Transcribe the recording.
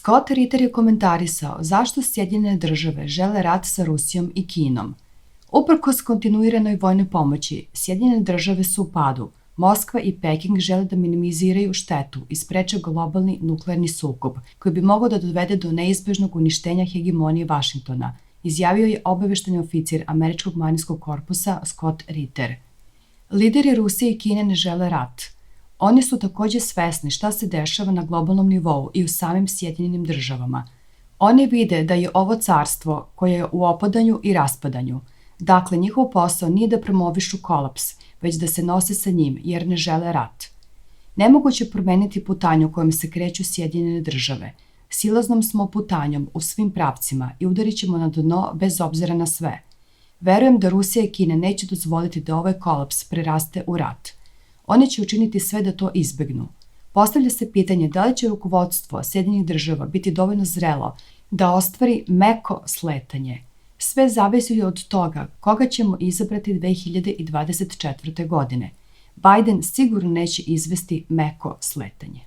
Scott Ritter je komentarisao zašto Sjedinjene države žele rat sa Rusijom i Kinom. Uprkos kontinuiranoj vojnoj pomoći, Sjedinjene države su u padu. Moskva i Peking žele da minimiziraju štetu i spreče globalni nuklearni sukob, koji bi mogao da dovede do neizbežnog uništenja hegemonije Vašingtona, izjavio je obavešteni oficir Američkog marinskog korpusa Scott Ritter. Lideri Rusije i Kine ne žele rat. Oni su takođe svesni šta se dešava na globalnom nivou i u samim Sjedinjenim državama. Oni vide da je ovo carstvo koje je u opadanju i raspadanju. Dakle, njihov posao nije da promovišu kolaps, već da se nose sa njim, jer ne žele rat. Nemoguće je promeniti putanju kojom se kreću Sjedinjene države. Silaznom smo putanjom u svim pravcima i udarit ćemo na dno bez obzira na sve. Verujem da Rusija i Kina neće dozvoliti da ovaj kolaps preraste u rat. Oni će učiniti sve da to izbegnu. Postavlja se pitanje da li će rukovodstvo Sjedinjenih država biti dovoljno zrelo da ostvari meko sletanje. Sve zavisi od toga koga ćemo izabrati 2024. godine. Biden sigurno neće izvesti meko sletanje.